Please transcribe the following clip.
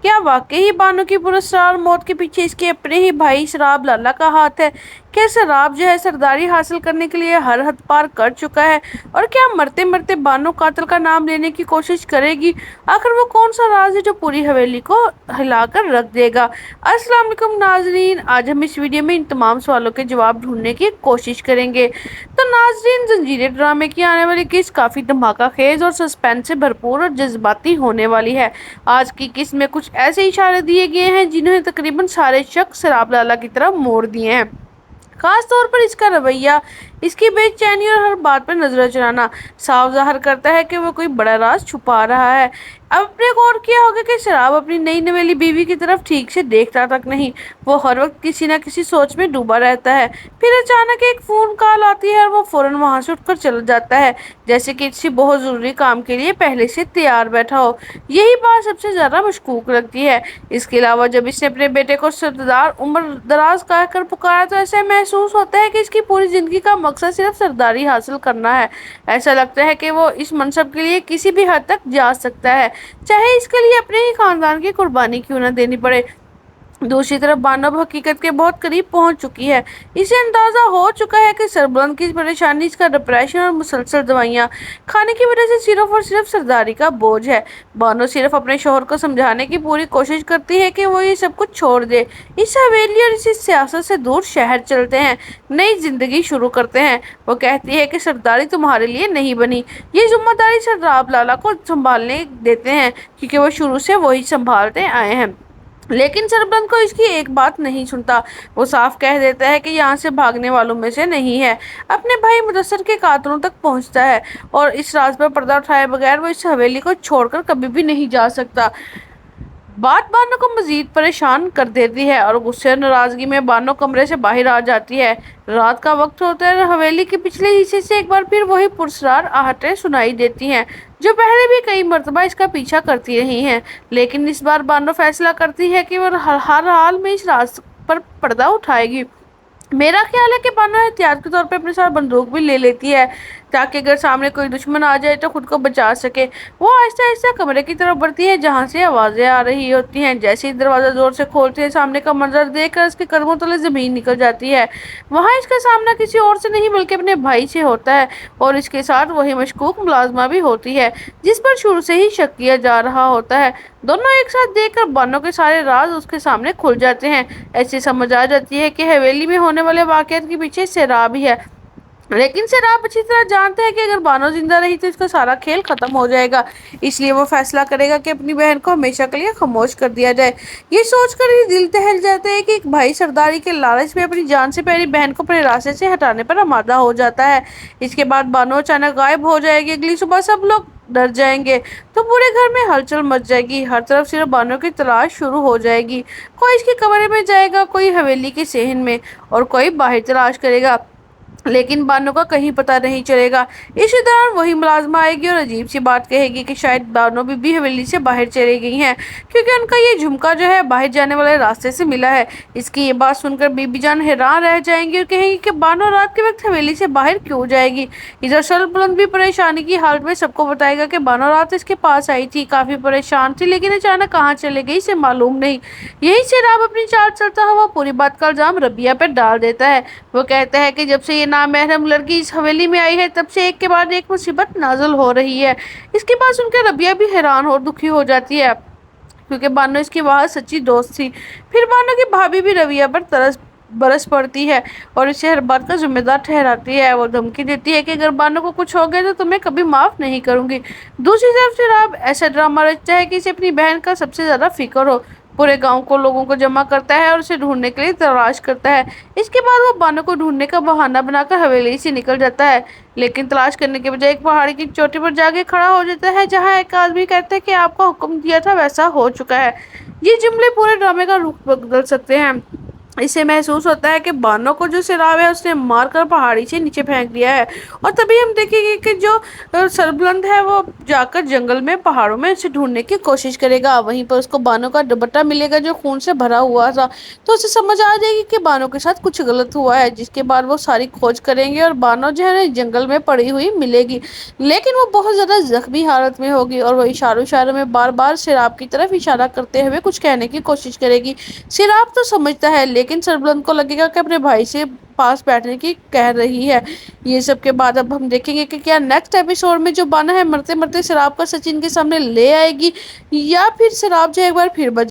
क्या वाकई ही बानो की पुरस्कार मौत के पीछे इसके अपने ही भाई शराब लाला का हाथ है? क्या शराब जो है सरदारी हासिल करने के लिए हर हद पार कर चुका है? और क्या मरते मरते बानो कातिल का नाम लेने की कोशिश करेगी? आखिर वो कौन सा राज है जो पूरी हवेली को हिलाकर रख देगा? अस्सलाम वालेकुम नाजरीन, आज हम इस वीडियो में इन तमाम सवालों के जवाब ढूंढने की कोशिश करेंगे। तो नाजरीन, जंजीरें ड्रामे की आने वाली किस्त काफी धमाका खेज और सस्पेंस से भरपूर और जज्बाती होने वाली है। आज की किस्त में कुछ ऐसे इशारे दिए गए हैं जिन्होंने तकरीबन सारे शख्स शराब लाला की तरफ मोड़ दिए हैं। खास तौर पर इसका रवैया, इसकी बेचैनी और हर बात पर नजर चलाना साफ जाहिर करता है कि वो कोई बड़ा राज छुपा रहा है। अब आपने गौर किया होगा कि शराब अपनी नई नवेली बीवी की तरफ ठीक से देखता तक नहीं, वो हर वक्त किसी न किसी सोच में डूबा रहता है। फिर अचानक एक फोन कॉल आती है और वो फौरन वहां से उठकर चला जाता है, जैसे कि किसी बहुत जरूरी काम के लिए पहले से तैयार बैठा हो। यही बात सबसे ज्यादा मशकूक लगती है। इसके अलावा जब इसने अपने बेटे को सरदार उम्र दराज कहकर पुकारा तो ऐसा महसूस होता है कि इसकी पूरी जिंदगी का मकसद सिर्फ सरदारी हासिल करना है। ऐसा लगता है कि वो इस मनसब के लिए किसी भी हद तक जा सकता है, चाहे इसके लिए अपने ही खानदान की कुर्बानी क्यों न देनी पड़े। दूसरी तरफ बानो अब हकीकत के बहुत करीब पहुंच चुकी है। इसे अंदाजा हो चुका है कि सरबलंद की परेशानी, इसका डिप्रेशन और मुसलसल दवाइयां खाने की वजह से सिर्फ और सिर्फ सरदारी का बोझ है। बानो सिर्फ अपने शोहर को समझाने की पूरी कोशिश करती है कि वो ये सब कुछ छोड़ दे, इस हवेली और इस सियासत से दूर शहर चलते हैं, नई जिंदगी शुरू करते हैं। वो कहती है कि सरदारी तुम्हारे लिए नहीं बनी, ये जिम्मेदारी सरदार लाला को संभालने देते हैं क्योंकि वो शुरू से वही संभालते आए हैं। लेकिन सरबलंद को इसकी एक बात नहीं सुनता। वो साफ कह देता है कि यहाँ से भागने वालों में से नहीं है। अपने भाई मुदस्सर के कातलों तक पहुँचता है और इस राज पर पर्दा उठाए बगैर वो इस हवेली को छोड़कर कभी भी नहीं जा सकता। बात बानो को मजीद परेशान कर देती है और गुस्से और नाराजगी में बानो कमरे से बाहर आ जाती है। रात का वक्त होता है और हवेली के पिछले हिस्से से एक बार फिर वही पुरस्कार आहटें सुनाई देती हैं जो पहले भी कई मर्तबा इसका पीछा करती रही हैं। लेकिन इस बार बानो फैसला करती है कि वो हर हाल में इस राज पर पर्दा उठाएगी। मेरा ख्याल है कि बानो एहतियात के तौर पे अपने साथ बंदूक भी ले लेती है ताकि अगर सामने कोई दुश्मन आ जाए तो खुद को बचा सके। वो आहिस्ता आहिस्ता कमरे की तरफ बढ़ती है जहाँ से आवाजें आ रही होती हैं। जैसे ही दरवाजा जोर से खोलती है, सामने का मंजर देखकर उसके कदमों तले जमीन निकल जाती है। वहाँ इसका सामना किसी और से नहीं बल्कि अपने भाई से होता है और इसके साथ वही मशकूक मुलाजमा भी होती है जिस पर शुरू से ही शक किया जा रहा होता है। दोनों एक साथ देखकर बानो के सारे राज उसके सामने खुल जाते हैं। ऐसी समझ आ जाती है कि हवेली में होने वाले वाकयात के पीछे शराब ही है। लेकिन शराब अच्छी तरह जानते हैं कि अगर बानो जिंदा रही तो इसका सारा खेल खत्म हो जाएगा। इसलिए वो फैसला करेगा कि अपनी बहन को हमेशा के लिए खामोश कर दिया जाए। ये सोचकर ही दिल दहल जाता है कि एक भाई सरदारी के लालच में अपनी जान से प्यारी बहन को अपने रास्ते से हटाने पर आमादा हो जाता है। इसके बाद बानो अचानक गायब हो जाएगी। अगली सुबह सब लोग डर जाएंगे तो पूरे घर में हलचल मच जाएगी। हर तरफ सिर्फ बानो की तलाश शुरू हो जाएगी। कोई इसके कमरे में जाएगा, कोई हवेली के सेहन में और कोई बाहर तलाश करेगा, लेकिन बानो का कहीं पता नहीं चलेगा। इसी दौरान वही मुलाजमा आएगी और अजीब सी बात कहेगी कि शायद बानो बीबी हवेली से बाहर चली गई हैं क्योंकि उनका ये झुमका जो है बाहर जाने वाले रास्ते से मिला है। इसकी ये बात सुनकर बीबी जान हैरान रह जाएंगी और कहेंगी कि बानो रात के वक्त हवेली से बाहर क्यों जाएगी। इधर सरबलंद भी परेशानी की हालत में सबको बताएगा कि बानो रात इसके पास आई थी, काफी परेशान थी, लेकिन अचानक कहाँ चले गई इसे मालूम नहीं। यही से राब अपनी चाल चलता हुआ पूरी बात का इल्जाम रबिया पर डाल देता है। वो कहता है कि जब से ये नामहरम लड़की इस हवेली में आई है तब से एक के बाद एक मुसीबत नाज़िल हो रही है। इसके बाद सुनकर रबिया भी हैरान और दुखी हो जाती है क्योंकि बानो इसकी वहाँ सच्ची दोस्त थी। फिर बानो की भाभी भी रबिया पर बरस पड़ती है और इसे हर बात का जिम्मेदार ठहराती है। वो धमकी देती है कि अगर बानो को कुछ हो गया तो तुम्हें कभी माफ नहीं करूंगी। दूसरी तरफ से राब ऐसा ड्रामा रचता है कि इसे अपनी बहन का सबसे ज्यादा फिक्र हो। पूरे गांव को लोगों को जमा करता है और उसे ढूंढने के लिए तलाश करता है। इसके बाद वो बानो को ढूंढने का बहाना बनाकर हवेली से निकल जाता है, लेकिन तलाश करने के बजाय एक पहाड़ी की चोटी पर जाके खड़ा हो जाता है जहाँ एक आदमी कहता है कि आपको हुक्म दिया था वैसा हो चुका है। ये जुमले पूरे ड्रामे का रुख बदल सकते हैं। इसे महसूस होता है कि बानो को जो सिराब है उसने मारकर पहाड़ी से नीचे फेंक दिया है। और तभी हम देखेंगे कि जो सरबलंद है वो जाकर जंगल में पहाड़ों में उसे ढूंढने की कोशिश करेगा। वहीं पर उसको बानो का दुपट्टा मिलेगा जो खून से भरा हुआ था, तो उसे समझ आ जाएगी कि बानो के साथ कुछ गलत हुआ है। जिसके बाद वो सारी खोज करेंगे और बानो जो है ना जंगल में पड़ी हुई मिलेगी, लेकिन वो बहुत ज्यादा जख्मी हालत में होगी और वो इशारों इशारों में बार बार सिराब की तरफ इशारा करते हुए कुछ कहने की कोशिश करेगी। सिराब तो समझता है, लेकिन सरबलंद को लगेगा कि अपने भाई से पास बैठने की कह रही है। ये सब के बाद अब हम देखेंगे कि क्या नेक्स्ट एपिसोड में जो बाना है मरते मरते सिराब का सचिन के सामने ले आएगी, या फिर सिराब जो एक बार फिर बच